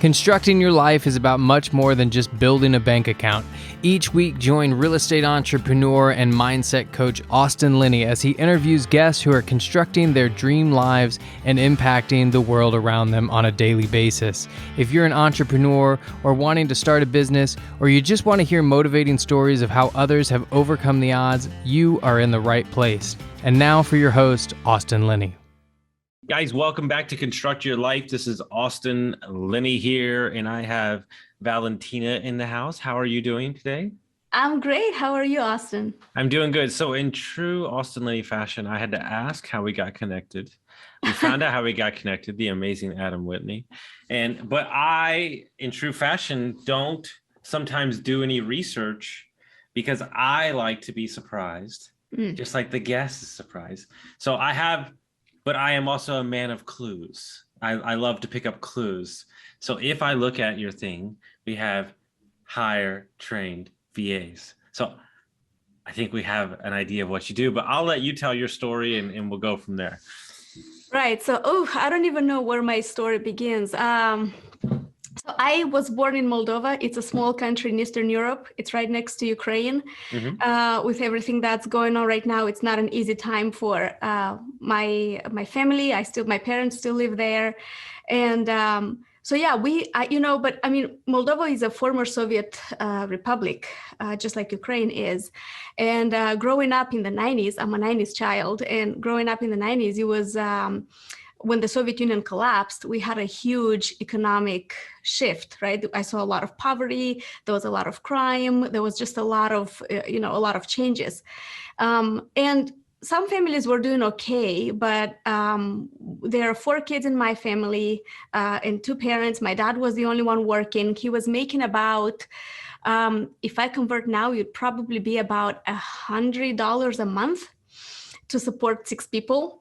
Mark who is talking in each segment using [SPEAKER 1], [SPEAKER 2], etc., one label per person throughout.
[SPEAKER 1] Constructing your life is about much more than just building a bank account. Each week, join real estate entrepreneur and mindset coach Austin Linney as he interviews guests who are constructing their dream lives and impacting the world around them on a daily basis. If you're an entrepreneur or wanting to start a business, or you just want to hear motivating stories of how others have overcome the odds, you are in the right place. And now for your host, Austin Linney.
[SPEAKER 2] Guys, welcome back to Construct Your Life. This is Austin Linney here, and I have Valentina in the house. How are you doing today?
[SPEAKER 3] I'm great. How are you, Austin?
[SPEAKER 2] I'm doing good. So in true Austin Linney fashion, I had to ask how we got connected. We found out how we got connected, the amazing Adam Whitney. But I, in true fashion, don't sometimes do any research because I like to be surprised, just like the guest is surprised. So but I am also a man of clues. I love to pick up clues. So if I look at your thing, we have hire trained VAs. So I think we have an idea of what you do, but I'll let you tell your story and we'll go from there.
[SPEAKER 3] Right. So, I don't even know where my story begins. So I was born in Moldova. It's a small country in Eastern Europe. It's right next to Ukraine. With everything that's going on right now, it's not an easy time for my family. My parents still live there. And Moldova is a former Soviet republic, just like Ukraine is. And growing up in the 90s, I'm a 90s child. And growing up in the 90s, it was when the Soviet Union collapsed, we had a huge economic shift, right? I saw a lot of poverty. There was a lot of crime. There was just a lot of changes. And some families were doing okay, but there are 4 kids in my family and 2 parents. My dad was the only one working. He was making about, if I convert now, it'd probably be about $100 a month to support 6 people.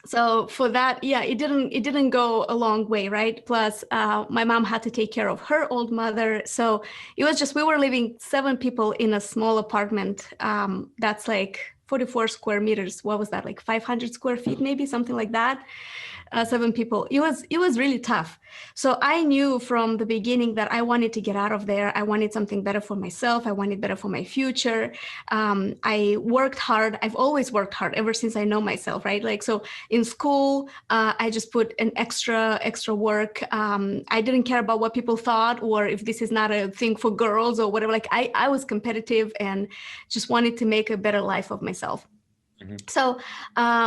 [SPEAKER 3] So for that, it didn't go a long way, right? Plus, my mom had to take care of her old mother. So it was just, we were living 7 people in a small apartment. That's like 44 square meters. What was that? Like 500 square feet, maybe something like that. 7 people. It was really tough. So I knew from the beginning that I wanted to get out of there. I wanted something better for myself. I wanted better for my future. I worked hard. I've always worked hard ever since I know myself, right? Like, so in school, I just put an extra work. I didn't care about what people thought or if this is not a thing for girls or whatever. Like I was competitive and just wanted to make a better life of myself. So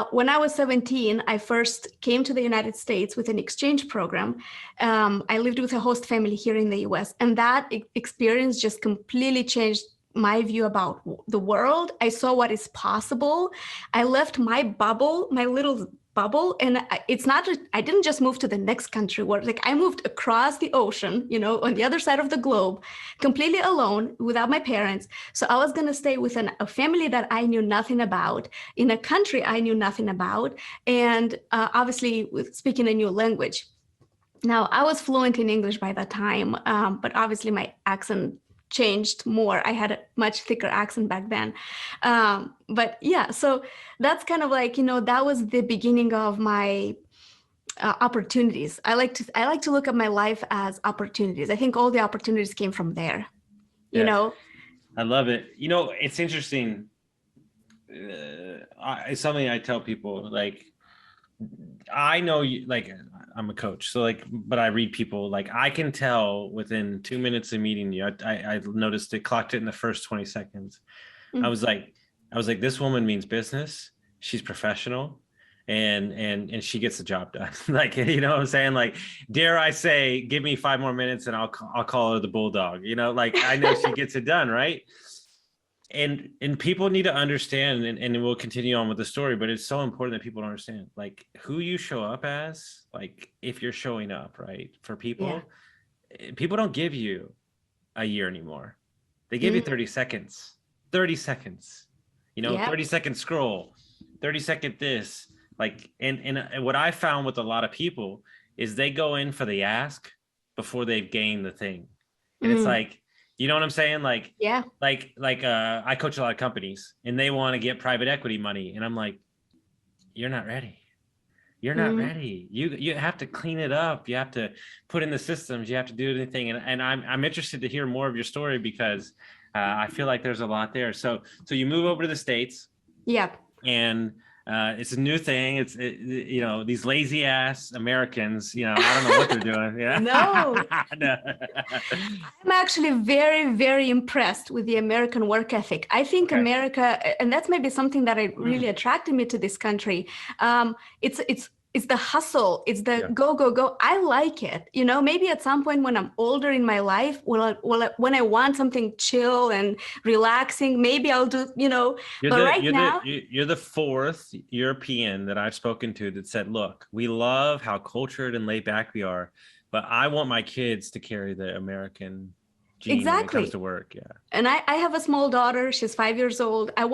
[SPEAKER 3] when I was 17, I first came to the United States with an exchange program. I lived with a host family here in the US, and that experience just completely changed my view about the world. I saw what is possible. I left my bubble, my little bubble, and it's not, I didn't just move to the next country where, like, I moved across the ocean, on the other side of the globe, completely alone without my parents. So I was going to stay with a family that I knew nothing about, in a country I knew nothing about, and obviously with speaking a new language. Now, I was fluent in English by that time, but obviously my accent changed more. I had a much thicker accent back then. So that's kind of like, that was the beginning of my opportunities. I like to look at my life as opportunities. I think all the opportunities came from there, you know?
[SPEAKER 2] I love it. It's interesting. It's something I tell people, like, I know you, like, I'm a coach, so but I read people, like, I can tell within 2 minutes of meeting you. I noticed it, clocked it in the first 20 seconds. I was like, this woman means business. She's professional, and she gets the job done. Like, you know what I'm saying? Like, dare I say, give me 5 more minutes and I'll call her the bulldog. Like, I know she gets it done, right? And people need to understand, and we'll continue on with the story, but it's so important that people understand, like, who you show up as. Like, if you're showing up, right, for people, people don't give you a year anymore. They give you 30 seconds, 30 second scroll, 30 second this, like, and what I found with a lot of people is they go in for the ask before they've gained the thing. And it's like, you know what I'm saying? Like, I coach a lot of companies and they want to get private equity money. And I'm like, you're not ready. You're not ready. You have to clean it up. You have to put in the systems. You have to do anything. And I'm interested to hear more of your story because I feel like there's a lot there. So you move over to the States.
[SPEAKER 3] Yeah.
[SPEAKER 2] And it's a new thing. It's these lazy ass Americans. I don't know what they're doing. Yeah.
[SPEAKER 3] No.
[SPEAKER 2] No.
[SPEAKER 3] I'm actually very, very impressed with the American work ethic. I think America, and that's maybe something that really attracted me to this country. It's the hustle. It's the go, go, go. I like it. Maybe at some point when I'm older in my life, when I want something chill and relaxing, maybe I'll do,
[SPEAKER 2] You're the fourth European that I've spoken to that said, look, we love how cultured and laid back we are, but I want my kids to carry the American gene when it comes to work. Yeah.
[SPEAKER 3] And I have a small daughter. She's 5 years old. I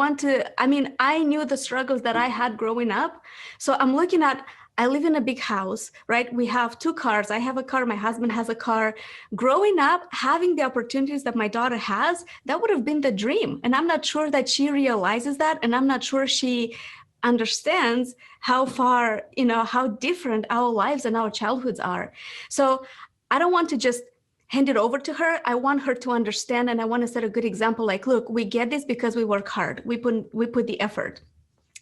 [SPEAKER 3] knew the struggles that I had growing up. So I'm looking at, I live in a big house, right? We have 2 cars. I have a car. My husband has a car. Growing up, having the opportunities that my daughter has, that would have been the dream. And I'm not sure that she realizes that. And I'm not sure she understands how far, how different our lives and our childhoods are. So I don't want to just hand it over to her. I want her to understand. And I want to set a good example. Like, look, we get this because we work hard. We put the effort.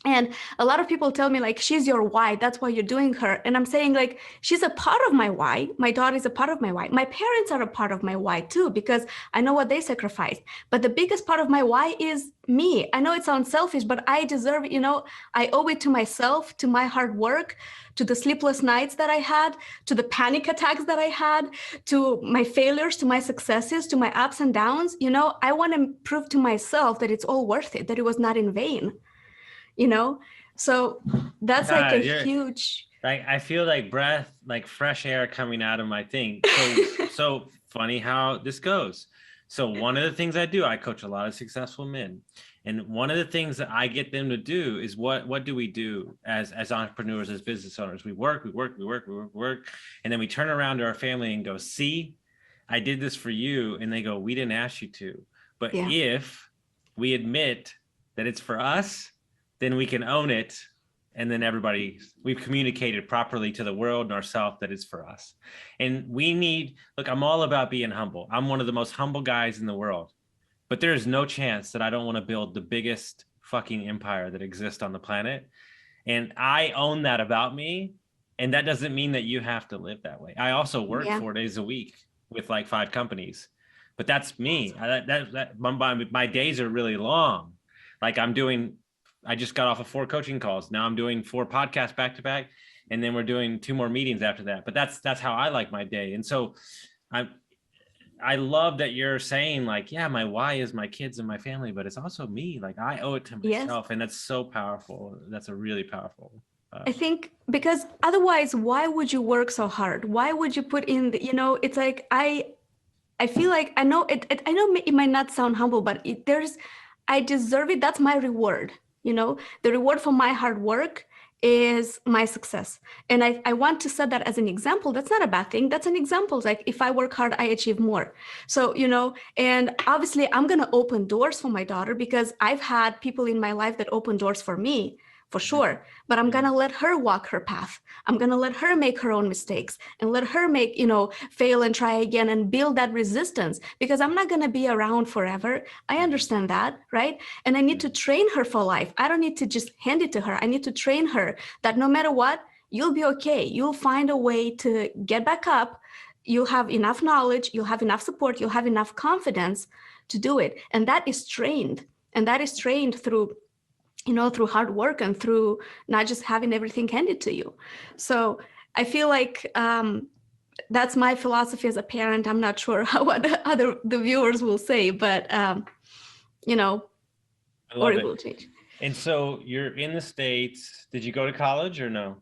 [SPEAKER 3] And a lot of people tell me, like, she's your why. That's why you're doing her. And I'm saying, like, she's a part of my why. My daughter is a part of my why. My parents are a part of my why too, because I know what they sacrificed. But the biggest part of my why is me. I know it sounds selfish, but I deserve, I owe it to myself, to my hard work, to the sleepless nights that I had, to the panic attacks that I had, to my failures, to my successes, to my ups and downs. I want to prove to myself that it's all worth it, that it was not in vain. So that's like a huge,
[SPEAKER 2] like, I feel like breath, like fresh air coming out of my thing. So funny how this goes. So one of the things I do, I coach a lot of successful men. And one of the things that I get them to do is what do we do as entrepreneurs, as business owners? We work. And then we turn around to our family and go, see, I did this for you. And they go, we didn't ask you to. But if we admit that it's for us, then we can own it. And then we've communicated properly to the world and ourselves that it's for us. And look, I'm all about being humble. I'm one of the most humble guys in the world, but there's no chance that I don't want to build the biggest fucking empire that exists on the planet. And I own that about me. And that doesn't mean that you have to live that way. I also work 4 days a week with like 5 companies, but that's me. My days are really long. Like I just got off of 4 coaching calls. Now I'm doing 4 podcasts back to back, and then we're doing 2 more meetings after that. But that's how I like my day. And so I love that you're saying, like, yeah, my why is my kids and my family, but it's also me. Like, I owe it to myself. And that's so powerful. That's a really powerful.
[SPEAKER 3] I think, because otherwise, why would you work so hard? Why would you put in it's like, I feel like, I know it might not sound humble, but I deserve it. That's my reward. The reward for my hard work is my success. And I want to set that as an example. That's not a bad thing. That's an example. Like, if I work hard, I achieve more. So, and obviously I'm going to open doors for my daughter, because I've had people in my life that open doors for me, for sure. But I'm going to let her walk her path. I'm going to let her make her own mistakes and let her make, fail and try again and build that resistance, because I'm not going to be around forever. I understand that, right? And I need to train her for life. I don't need to just hand it to her. I need to train her that no matter what, you'll be okay. You'll find a way to get back up. You'll have enough knowledge. You'll have enough support. You'll have enough confidence to do it. And that is trained. And that is trained through hard work and through not just having everything handed to you. So I feel like that's my philosophy as a parent. I'm not sure what the viewers will say, but or it will change.
[SPEAKER 2] And so you're in the States. Did you go to college or no?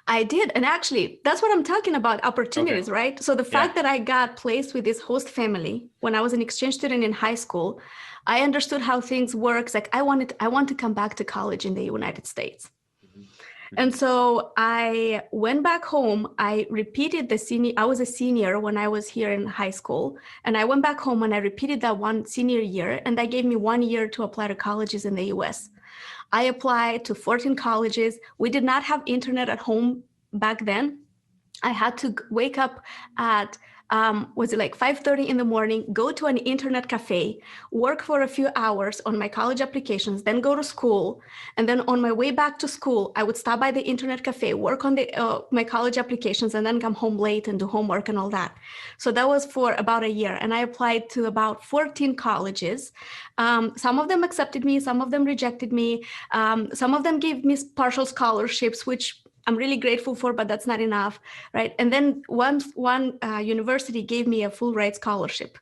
[SPEAKER 3] I did. And actually, that's what I'm talking about, opportunities, right? So the fact that I got placed with this host family when I was an exchange student in high school, I understood how things work. Like, I want to come back to college in the United States. And so I went back home. I repeated I was a senior when I was here in high school. And I went back home and I repeated that one senior year. And that gave me 1 year to apply to colleges in the US. I applied to 14 colleges. We did not have internet at home back then, I had to wake up at was it like 5:30 in the morning, go to an internet cafe, work for a few hours on my college applications, then go to school. And then on my way back to school, I would stop by the internet cafe, work on my college applications, and then come home late and do homework and all that. So that was for about a year. And I applied to about 14 colleges. Some of them accepted me, some of them rejected me. Some of them gave me partial scholarships, which I'm really grateful for, but that's not enough, right? And then one university gave me a full ride scholarship.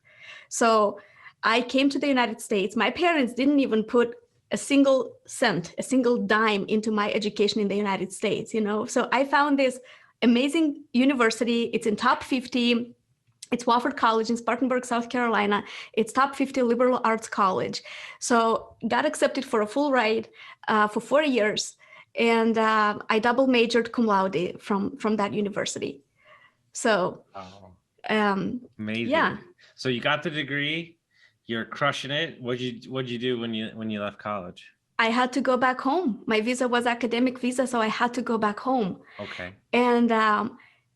[SPEAKER 3] So I came to the United States. My parents didn't even put a single cent, a single dime into my education in the United States, So I found this amazing university. It's in top 50. It's Wofford College in Spartanburg, South Carolina. It's top 50 liberal arts college. So got accepted for a full ride for 4 years. And I double majored cum laude from that university. So,
[SPEAKER 2] amazing.
[SPEAKER 3] Yeah.
[SPEAKER 2] So you got the degree, you're crushing it. What'd you do when you left college?
[SPEAKER 3] I had to go back home. My visa was academic visa, so I had to go back home.
[SPEAKER 2] Okay.
[SPEAKER 3] And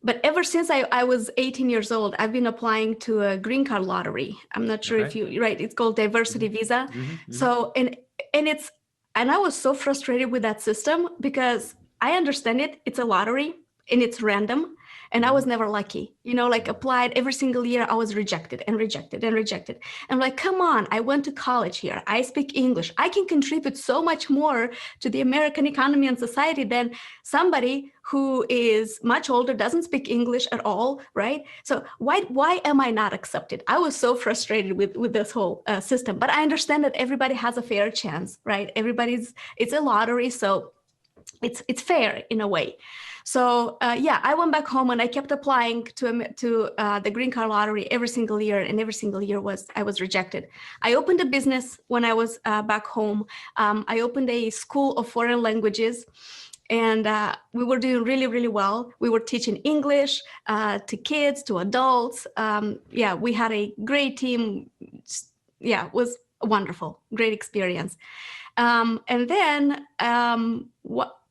[SPEAKER 3] but ever since I was 18 years old, I've been applying to a green card lottery. I'm not sure if right? It's called diversity visa. Mm-hmm. So and I was so frustrated with that system because I understand it. It's a lottery and it's random. And I was never lucky, applied every single year. I was rejected and rejected and rejected. And I'm like, come on, I went to college here. I speak English. I can contribute so much more to the American economy and society than somebody who is much older, doesn't speak English at all, right? So why am I not accepted? I was so frustrated with this whole system. But I understand that everybody has a fair chance, right? It's a lottery, so it's fair in a way. So I went back home and I kept applying to the green card lottery every single year, and every single year I was rejected. I opened a business when I was back home. I opened a school of foreign languages, and we were doing really, really well. We were teaching English to kids, to adults. We had a great team. Yeah, it was a wonderful, great experience. And then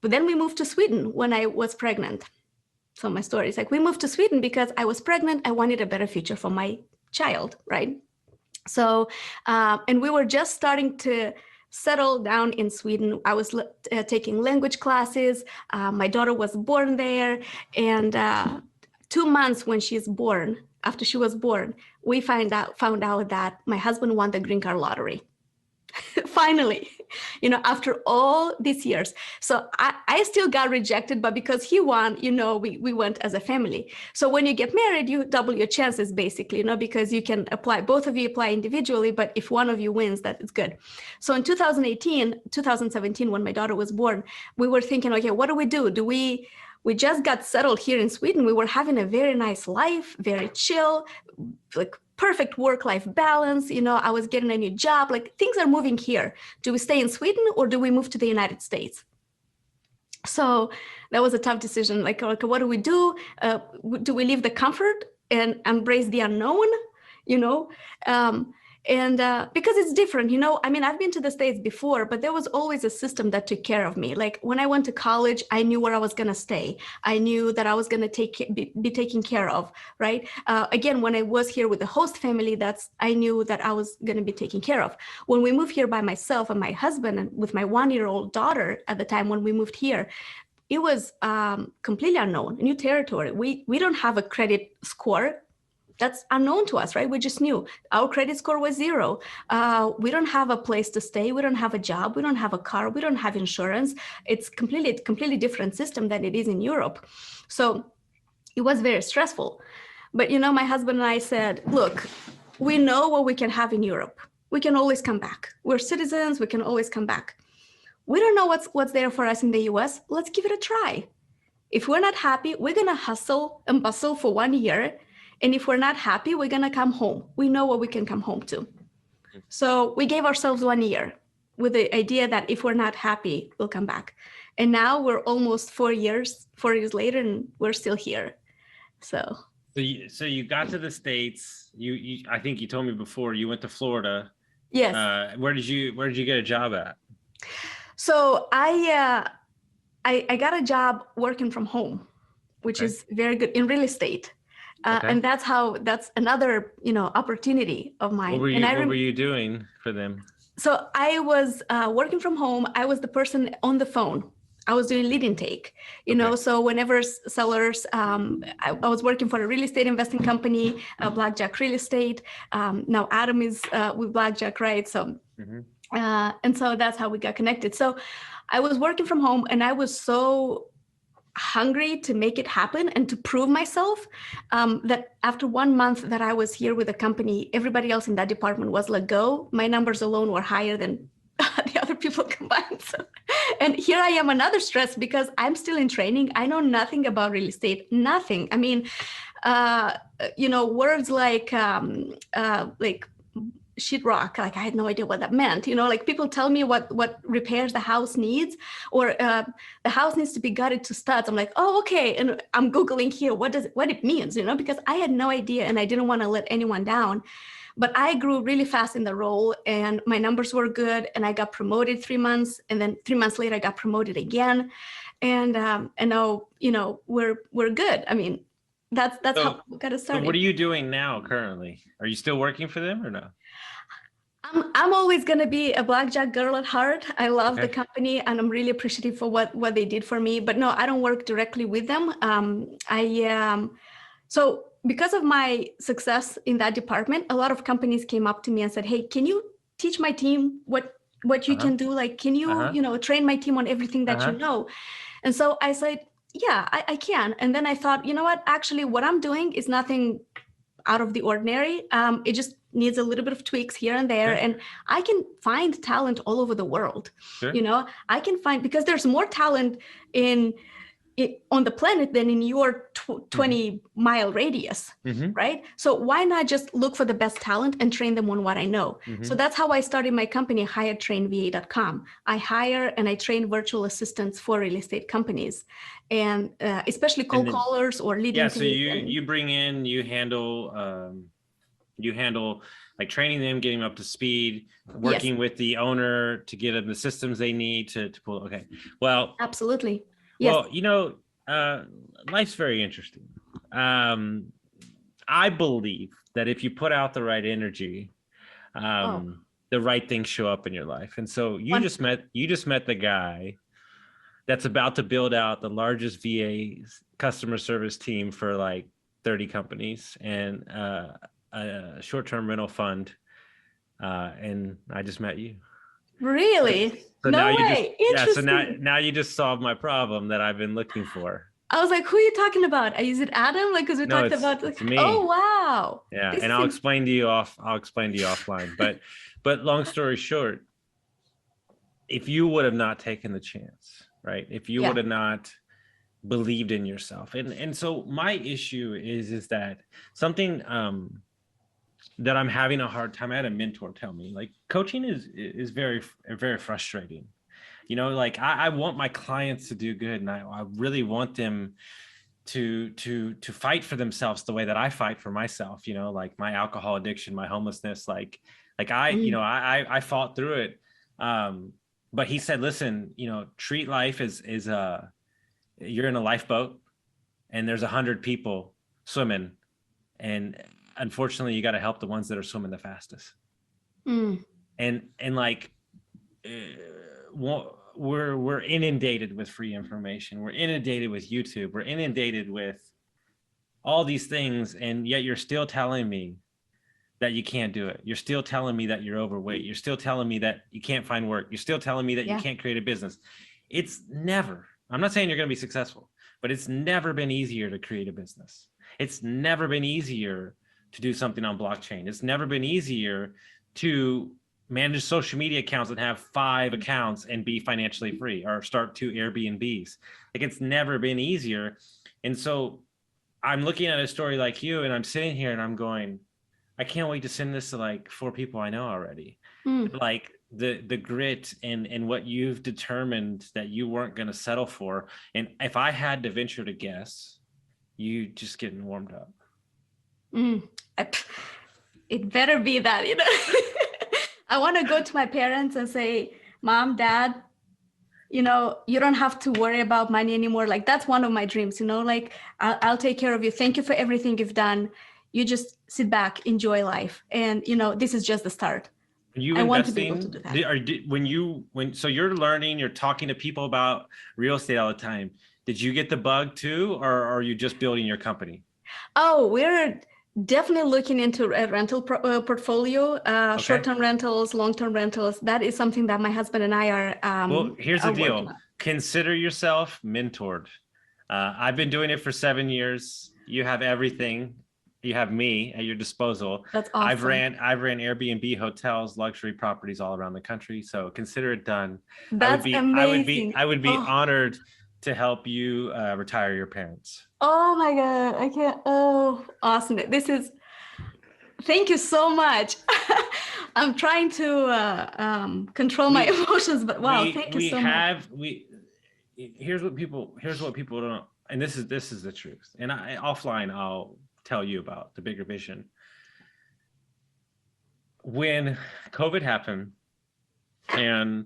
[SPEAKER 3] But then we moved to Sweden when I was pregnant. So my story is like, we moved to Sweden because I was pregnant. I wanted a better future for my child, right? So, and we were just starting to settle down in Sweden. I was taking language classes. My daughter was born there. And 2 months after she was born, we found out that my husband won the green card lottery. Finally, after all these years. So I still got rejected, but because he won, we went as a family. So when you get married, you double your chances, basically, because you can apply, both of you apply individually, but if one of you wins, that is good. So in 2017, when my daughter was born, we were thinking, okay, what do? We just got settled here in Sweden. We were having a very nice life, very chill, like perfect work-life balance. I was getting a new job, like things are moving here. Do we stay in Sweden or do we move to the United States? So that was a tough decision. Like what do we do? Do we leave the comfort and embrace the unknown? And because it's different, I've been to the States before, but there was always a system that took care of me. Like when I went to college, I knew where I was going to stay. I knew that I was going to be taken care of, right? Again, when I was here with the host family, I knew that I was going to be taken care of. When we moved here by myself and my husband and with my 1-year-old daughter at the time when we moved here, it was completely unknown, new territory. We don't have a credit score. That's unknown to us, right? We just knew our credit score was 0. We don't have a place to stay. We don't have a job. We don't have a car. We don't have insurance. It's completely different system than it is in Europe. So it was very stressful. But, my husband and I said, look, we know what we can have in Europe. We can always come back. We're citizens. We can always come back. We don't know what's there for us in the US. Let's give it a try. If we're not happy, we're going to hustle and bustle for 1 year. And if we're not happy, we're going to come home. We know what we can come home to. So we gave ourselves 1 year with the idea that if we're not happy, we'll come back. And now we're almost 4 years later, and we're still here. So
[SPEAKER 2] you got to the States. You I think you told me before you went to Florida.
[SPEAKER 3] Yes.
[SPEAKER 2] Where did you get a job at?
[SPEAKER 3] So I got a job working from home. which
[SPEAKER 2] Okay.
[SPEAKER 3] is very good in real estate.
[SPEAKER 2] Okay.
[SPEAKER 3] And that's another, opportunity of mine.
[SPEAKER 2] What were
[SPEAKER 3] And
[SPEAKER 2] you doing for them?
[SPEAKER 3] so I was working from home. I was the person on the phone. I was doing lead intake,
[SPEAKER 2] Okay.
[SPEAKER 3] so whenever sellers, I was working for a real estate investing company, Blackjack Real Estate. Now Adam is with Blackjack, right? So, and so that's how we got connected. So I was working from home and I was so hungry to make it happen and to prove myself, that after 1 month that I was here with the company, everybody else in that department was let go. My numbers alone were higher than the other people combined. So, and here I am, another stress because I'm still in training. I know nothing about real estate, nothing. I mean, words like sheetrock, like I had no idea what that meant. Like people tell me what repairs the house needs, or the house needs to be gutted to studs. I'm like, oh, okay. And I'm Googling here what it means, because I had no idea and I didn't want to let anyone down. But I grew really fast in the role and my numbers were good and I got promoted 3 months, and then 3 months later I got promoted again. And now, we're good. I mean, that's how we got started.
[SPEAKER 2] So what are you doing now currently? Are you still working for them or no?
[SPEAKER 3] I'm always going to be a Blackjack girl at heart. I love the company and I'm really appreciative for what they did for me. But no, I don't work directly with them. So because of my success in that department, a lot of companies came up to me and said, hey, can you teach my team what you can do? Like, can you, train my team on everything that you know? And so I said, yeah, I can. And then I thought, you know what, actually what I'm doing is nothing out of the ordinary. It just needs a little bit of tweaks here and there. And I can find talent all over the world. I can find, because there's more talent on the planet than in your 20-mile radius, right? So why not just look for the best talent and train them on what I know? So that's how I started my company, HireTrainVA.com. I hire and I train virtual assistants for real estate companies, and especially cold callers or lead intake.
[SPEAKER 2] So you bring in, you handle like training them, getting them up to speed, working with the owner to get them the systems they need to pull. Okay, well,
[SPEAKER 3] absolutely. Yes.
[SPEAKER 2] Well, life's very interesting. I believe that if you put out the right energy, the right things show up in your life. And so you just met the guy that's about to build out the largest VA customer service team for like 30 companies and a short-term rental fund. And I just met you.
[SPEAKER 3] Really?
[SPEAKER 2] So
[SPEAKER 3] no
[SPEAKER 2] now
[SPEAKER 3] way.
[SPEAKER 2] So now you just solved my problem that I've been looking for.
[SPEAKER 3] I was like, who are you talking about? Is it Adam? Like, because we talked about
[SPEAKER 2] it's me.
[SPEAKER 3] Oh, wow.
[SPEAKER 2] Yeah. And I'll explain to you offline. But long story short, if you would have not taken the chance, right? If you would have not believed in yourself. And so my issue is that something, that I'm having a hard time. I had a mentor tell me, like, coaching is very, very frustrating. Like I want my clients to do good, and I really want them to fight for themselves the way that I fight for myself. Like my alcohol addiction, my homelessness, like I fought through it. But he said, listen, treat life as you're in a lifeboat, and there's 100 people swimming, and unfortunately, you got to help the ones that are swimming the fastest. And like, we're inundated with free information. We're inundated with YouTube. We're inundated with all these things, and yet you're still telling me that you can't do it. You're still telling me that you're overweight. You're still telling me that you can't find work. You're still telling me that you can't create a business. It's never. I'm not saying you're going to be successful, but it's never been easier to create a business. It's never been easier to do something on blockchain. It's never been easier to manage social media accounts and have 5 accounts and be financially free, or start 2 Airbnbs. Like, it's never been easier. And so I'm looking at a story like you, and I'm sitting here and I'm going, I can't wait to send this to like 4 people I know already. Like the grit and what you've determined that you weren't going to settle for. And if I had to venture to guess, you just getting warmed up.
[SPEAKER 3] It better be that, I want to go to my parents and say, Mom, Dad, you know, you don't have to worry about money anymore. Like that's one of my dreams, you know, like I'll take care of you. Thank you for everything you've done. You just sit back, enjoy life. And, you know, this is just the start.
[SPEAKER 2] Are you
[SPEAKER 3] I want to be able to do that.
[SPEAKER 2] So you're learning, you're talking to people about real estate all the time. Did you get the bug too, or are you just building your company?
[SPEAKER 3] Oh, we're definitely looking into a rental portfolio, short-term rentals, long-term rentals. That is something that my husband and I are.
[SPEAKER 2] Well, here's the deal.
[SPEAKER 3] working on.
[SPEAKER 2] Consider yourself mentored. I've been doing it for 7 years. You have everything. You have me at your disposal.
[SPEAKER 3] That's awesome.
[SPEAKER 2] I've ran Airbnb hotels, luxury properties all around the country. So consider it done.
[SPEAKER 3] That's amazing.
[SPEAKER 2] I would be honored to help you retire your parents.
[SPEAKER 3] Oh my God, I can't. Oh, awesome. Thank you so much. I'm trying to control my emotions, but wow, thank you so much.
[SPEAKER 2] Here's what people don't, and this is the truth. And offline, I'll tell you about the bigger vision. When COVID happened and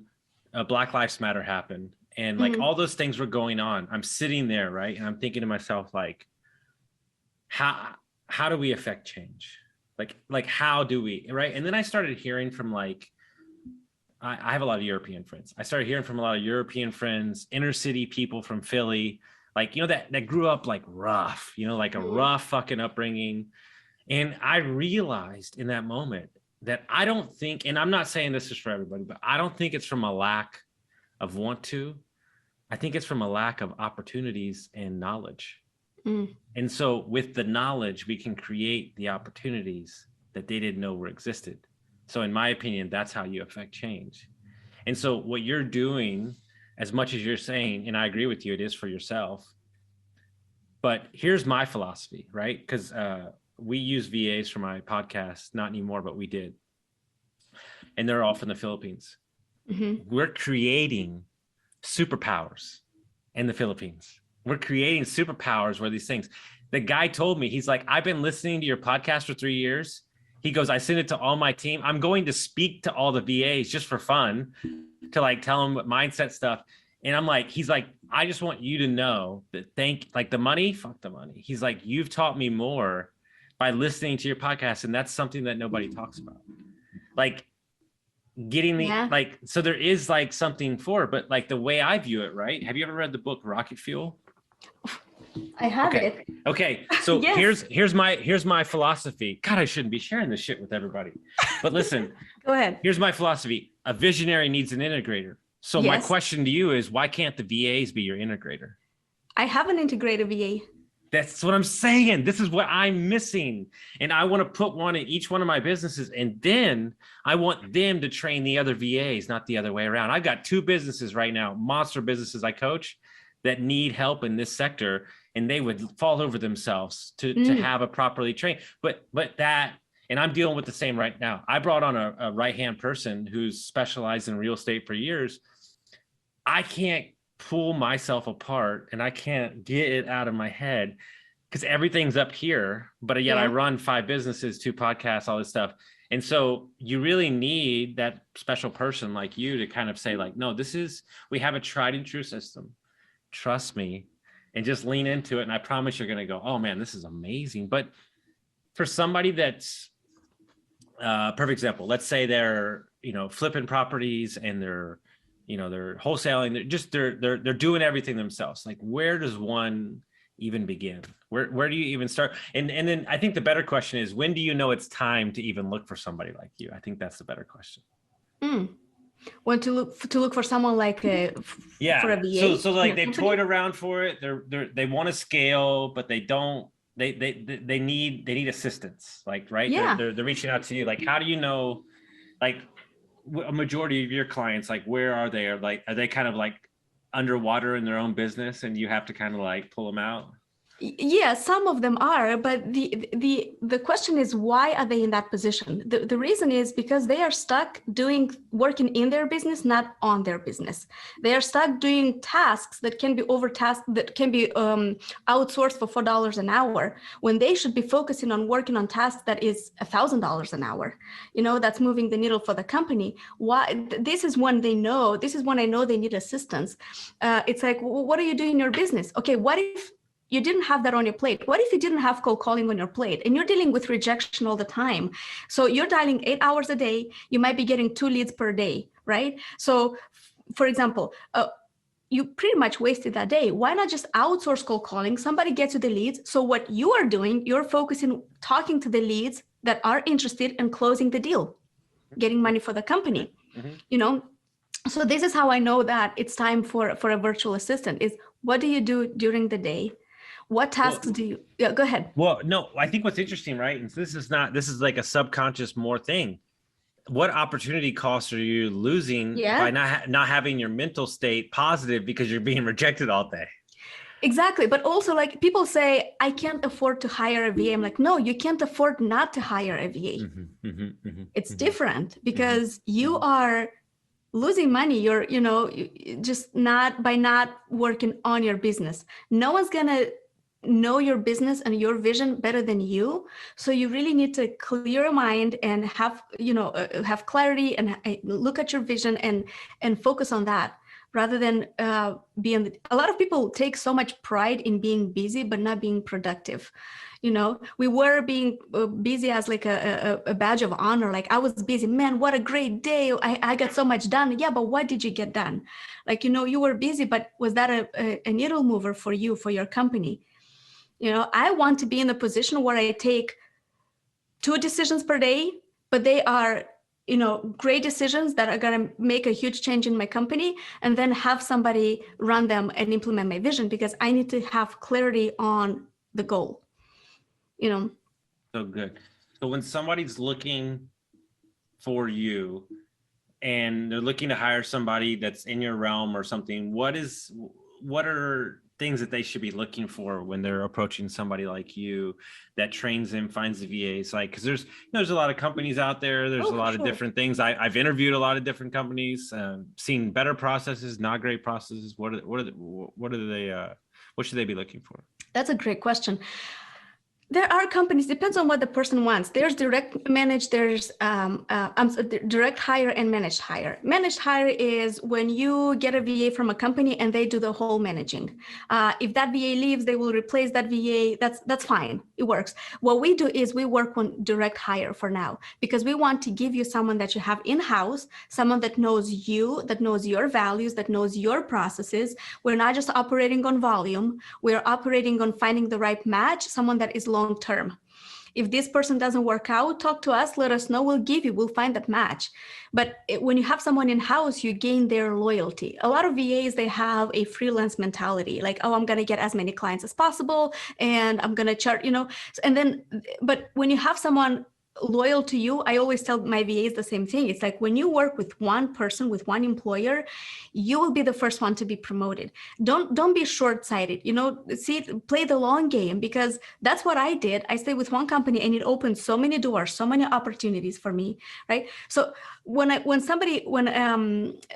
[SPEAKER 2] Black Lives Matter happened, and like all those things were going on, I'm sitting there, right? And I'm thinking to myself, like, how do we affect change? Like how do we, right? And then I started hearing from like, I have a lot of European friends. I started hearing from a lot of European friends, inner city people from Philly, like, you know, that grew up like rough, you know, like a rough fucking upbringing. And I realized in that moment that I don't think, and I'm not saying this is for everybody, but I don't think it's from a lack of want to. I think it's from a lack of opportunities and knowledge. And so with the knowledge, we can create the opportunities that they didn't know were existed. So in my opinion, that's how you affect change. And so what you're doing, as much as you're saying, and I agree with you, it is for yourself. But here's my philosophy, right? Because we use VAs for my podcast, not anymore, but we did. And they're all from the Philippines. We're creating superpowers in the Philippines. We're creating superpowers where these things. The guy told me, he's like, I've been listening to your podcast for 3 years. He goes, I send it to all my team. I'm going to speak to all the VAs just for fun, to like tell them what mindset stuff. And I'm like, he's like, I just want you to know that like the money, fuck the money. He's like, you've taught me more by listening to your podcast. And that's something that nobody talks about. Like getting the, like, so there is like something for it, but like the way I view it, right? Have you ever read the book Rocket Fuel?
[SPEAKER 3] I have it.
[SPEAKER 2] Okay. So here's my philosophy. God, I shouldn't be sharing this shit with everybody. But listen,
[SPEAKER 3] go ahead.
[SPEAKER 2] Here's my philosophy. A visionary needs an integrator. So my question to you is, why can't the VAs be your integrator?
[SPEAKER 3] I have an integrated VA.
[SPEAKER 2] That's what I'm saying. This is what I'm missing. And I want to put one in each one of my businesses. And then I want them to train the other VAs, not the other way around. I've got 2 businesses right now, monster businesses I coach, that need help in this sector, and they would fall over themselves to have a properly trained. But that, and I'm dealing with the same right now. I brought on a right-hand person who's specialized in real estate for years. I can't pull myself apart and I can't get it out of my head because everything's up here, but yet I run 5 businesses, 2 podcasts, all this stuff. And so you really need that special person like you to kind of say like, no, we have a tried and true system. Trust me, and just lean into it. And I promise you're going to go, oh man, this is amazing. But for somebody that's perfect example, let's say they're, flipping properties and they're wholesaling, they're doing everything themselves. Like, where does one even begin? Where do you even start? And then I think the better question is, when do you know it's time to even look for somebody like you? I think that's the better question.
[SPEAKER 3] When to look for someone like for a VA.
[SPEAKER 2] So like they've toyed around for it. They want to scale, but they don't. They need assistance. Like, right?
[SPEAKER 3] Yeah.
[SPEAKER 2] They're reaching out to you. Like, how do you know? Like, a majority of your clients, like, where are they? Are they kind of like underwater in their own business, and you have to kind of like pull them out?
[SPEAKER 3] Yeah, some of them are, but the question is, why are they in that position? The reason is because they are stuck working in their business, not on their business. They are stuck doing tasks that can be that can be outsourced for $4 an hour, when they should be focusing on working on tasks that is $1,000 an hour. That's moving the needle for the company. Why? This is when they know. This is when I know they need assistance. It's like, well, what are you doing in your business? Okay, what if you didn't have that on your plate? What if you didn't have cold calling on your plate and you're dealing with rejection all the time? So you're dialing 8 hours a day. You might be getting 2 leads per day, right? So for example, you pretty much wasted that day. Why not just outsource cold calling? Somebody gets you the leads. So what you are doing, you're focusing, talking to the leads that are interested in closing the deal, getting money for the company. So this is how I know that it's time for a virtual assistant. Is what do you do during the day? What tasks do you? Yeah, go ahead.
[SPEAKER 2] Well, no, I think what's interesting, right? And this is like a subconscious more thing. What opportunity costs are you losing by not having your mental state positive because you're being rejected all day?
[SPEAKER 3] Exactly. But also, like, people say, I can't afford to hire a VA. I'm like, no, you can't afford not to hire a VA. It's different because you are losing money. You're, just not working on your business. No one's going to know your business and your vision better than you. So you really need to clear your mind and have have clarity and look at your vision and focus on that, rather than being. A lot of people take so much pride in being busy but not being productive. We were being busy as like a badge of honor. Like, I was busy, man, what a great day, I got so much done. Yeah, but what did you get done? Like, you were busy, but was that a needle mover for you, for your company? I want to be in the position where I take 2 decisions per day, but they are, great decisions that are going to make a huge change in my company, and then have somebody run them and implement my vision, because I need to have clarity on the goal.
[SPEAKER 2] So good. So when somebody's looking for you and they're looking to hire somebody that's in your realm or something, what are things that they should be looking for when they're approaching somebody like you that trains them, finds the VAs? Like, because there's a lot of companies out there. There's a lot of different things. I've interviewed a lot of different companies, seen better processes, not great processes. What should they be looking for?
[SPEAKER 3] That's a great question. There are companies, depends on what the person wants. There's direct managed, there's direct hire and managed hire. Managed hire is when you get a VA from a company and they do the whole managing. If that VA leaves, they will replace that VA. That's fine. It works. What we do is we work on direct hire for now, because we want to give you someone that you have in-house, someone that knows you, that knows your values, that knows your processes. We're not just operating on volume. We're operating on finding the right match, someone that is long term. If this person doesn't work out, talk to us, let us know, we'll find that match. But when you have someone in-house, you gain their loyalty. A lot of VAs, they have a freelance mentality, like, oh, I'm going to get as many clients as possible and I'm going to charge, but when you have someone loyal to you, I always tell my VAs the same thing. It's like, when you work with one person, with one employer, you will be the first one to be promoted. Don't be short-sighted, play the long game, because that's what I did. I stayed with one company and it opened so many doors, so many opportunities for me, right? So when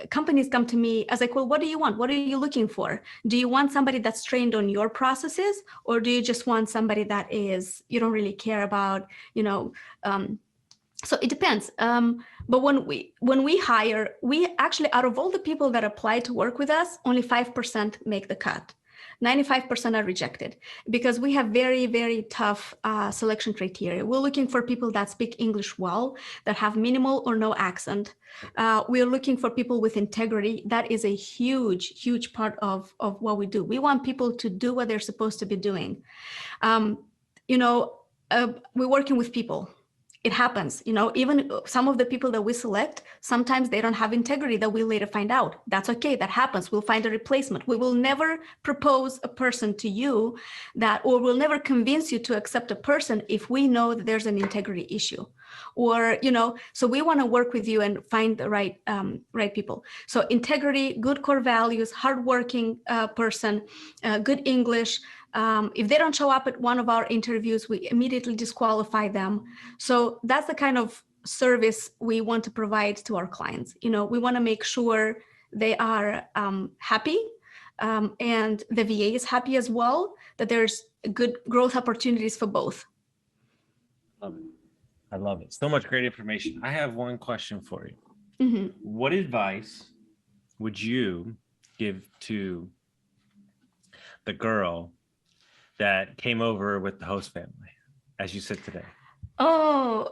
[SPEAKER 3] companies come to me, I was like, well, what do you want? What are you looking for? Do you want somebody that's trained on your processes, or do you just want somebody that you don't really care about, so it depends. But when we hire, we actually, out of all the people that apply to work with us, only 5% make the cut. 95% are rejected, because we have very, very tough selection criteria. We're looking for people that speak English well, that have minimal or no accent. We're looking for people with integrity. That is a huge, huge part of what we do. We want people to do what they're supposed to be doing. We're working with people. It happens, even some of the people that we select, sometimes they don't have integrity, that we later find out. That's okay. That happens. We'll find a replacement. We will never propose a person to you or we'll never convince you to accept a person if we know that there's an integrity issue. or, so we want to work with you and find the right people. So integrity, good core values, hardworking person, good English. If they don't show up at one of our interviews, we immediately disqualify them. So that's the kind of service we want to provide to our clients. We want to make sure they are happy, and the VA is happy as well, that there's good growth opportunities for both.
[SPEAKER 2] I love it. So much great information. I have one question for you.
[SPEAKER 3] Mm-hmm.
[SPEAKER 2] What advice would you give to the girl that came over with the host family, as you said today?
[SPEAKER 3] Oh,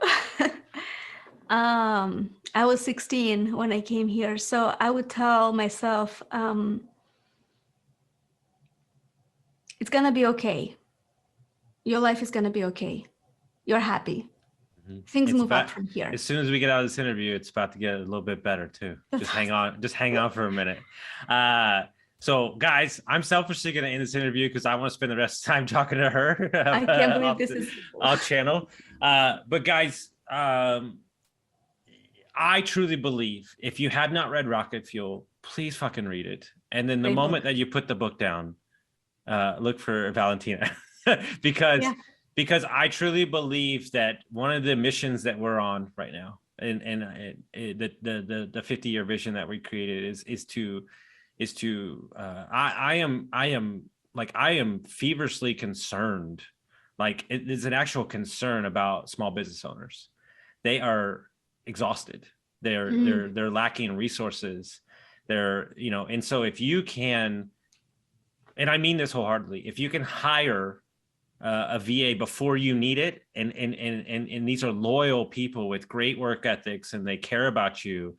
[SPEAKER 3] I was 16 when I came here. So I would tell myself, it's going to be okay. Your life is going to be okay. You're happy. Mm-hmm. Things move up from here.
[SPEAKER 2] As soon as we get out of this interview, it's about to get a little bit better too. Just hang on for a minute. So guys, I'm selfishly going to end this interview because I want to spend the rest of the time talking to her.
[SPEAKER 3] I can't believe this is
[SPEAKER 2] off channel. But guys, I truly believe if you have not read Rocket Fuel, please fucking read it. And then the moment that you put the book down, look for Valentina because I truly believe that one of the missions that we're on right now, and the 50-year vision that we created is to I am feverishly concerned. Like it is an actual concern about small business owners. They are exhausted. They're lacking resources. And so if you can, and I mean this wholeheartedly, if you can hire a VA before you need it, and these are loyal people with great work ethics and they care about you,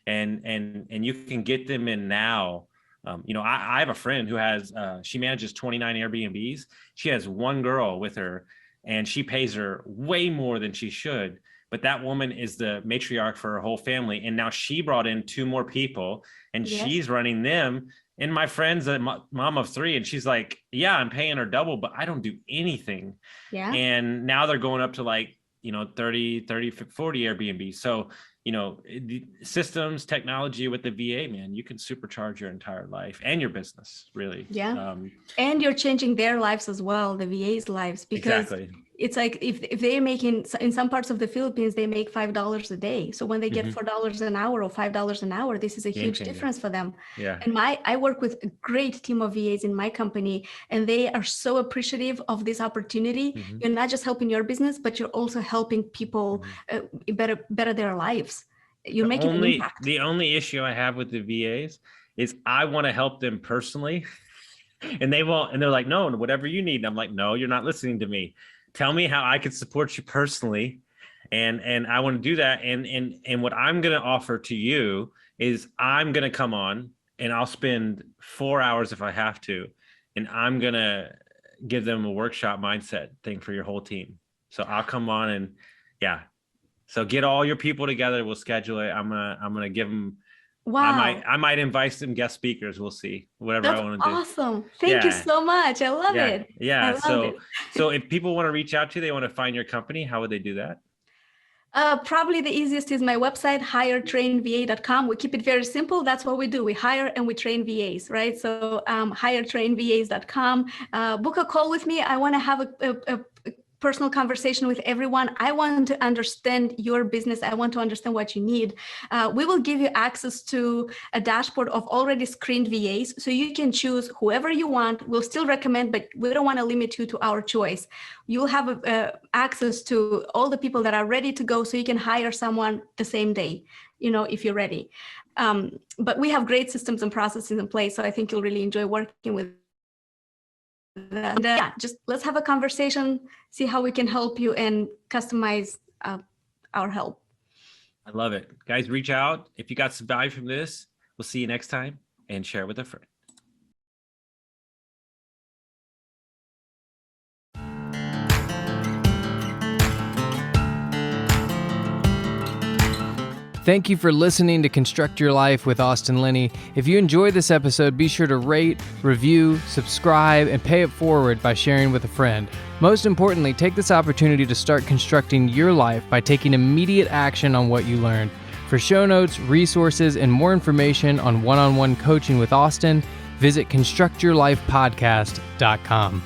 [SPEAKER 2] and you can get them in now. I have a friend who has she manages 29 Airbnbs. She has one girl with her and she pays her way more than she should, but that woman is the matriarch for her whole family, and now she brought in 2 more people and she's running them. And my friend's a mom of 3, and she's like, yeah, I'm paying her double, but I don't do anything.
[SPEAKER 3] Yeah.
[SPEAKER 2] And now they're going up to 30, 40 Airbnb. So, the systems, technology with the VA, man, you can supercharge your entire life and your business, really.
[SPEAKER 3] Yeah. And you're changing their lives as well, the VA's lives, because it's like if they're making, in some parts of the Philippines, they make $5 a day. So when they get $4 an hour or $5 an hour, this is a huge difference for them.
[SPEAKER 2] Yeah.
[SPEAKER 3] And I work with a great team of VAs in my company, and they are so appreciative of this opportunity. You're not just helping your business, but you're also helping people better their lives. You're making an impact.
[SPEAKER 2] The only issue I have with the VAs is I want to help them personally, and they won't. And they're like, no, whatever you need. And I'm like, no, you're not listening to me. Tell me how I can support you personally. And I want to do that. And what I'm going to offer to you is I'm going to come on and I'll spend 4 hours if I have to. And I'm going to give them a workshop mindset thing for your whole team. So I'll come on and so get all your people together. We'll schedule it. I'm going to give them.
[SPEAKER 3] Wow.
[SPEAKER 2] I might invite some guest speakers. We'll see. Whatever I want to do.
[SPEAKER 3] Awesome. Thank you so much. I love it.
[SPEAKER 2] Yeah. So if people want to reach out to you, they want to find your company, how would they do that?
[SPEAKER 3] Probably the easiest is my website, HireTrainVA.com. We keep it very simple. That's what we do. We hire and we train VAs, right? So HireTrainVAs.com. Book a call with me. I want to have a personal conversation with everyone. I want to understand your business. I want to understand what you need. We will give you access to a dashboard of already screened VAs, so you can choose whoever you want. We'll still recommend, but we don't want to limit you to our choice. You'll have access to all the people that are ready to go, so you can hire someone the same day, if you're ready. But we have great systems and processes in place, so I think you'll really enjoy working with. And just let's have a conversation, see how we can help you and customize our help.
[SPEAKER 2] I love it. Guys, reach out. If you got some value from this, we'll see you next time, and share it with a friend.
[SPEAKER 1] Thank you for listening to Construct Your Life with Austin Linney. If you enjoyed this episode, be sure to rate, review, subscribe, and pay it forward by sharing with a friend. Most importantly, take this opportunity to start constructing your life by taking immediate action on what you learned. For show notes, resources, and more information on one-on-one coaching with Austin, visit constructyourlifepodcast.com.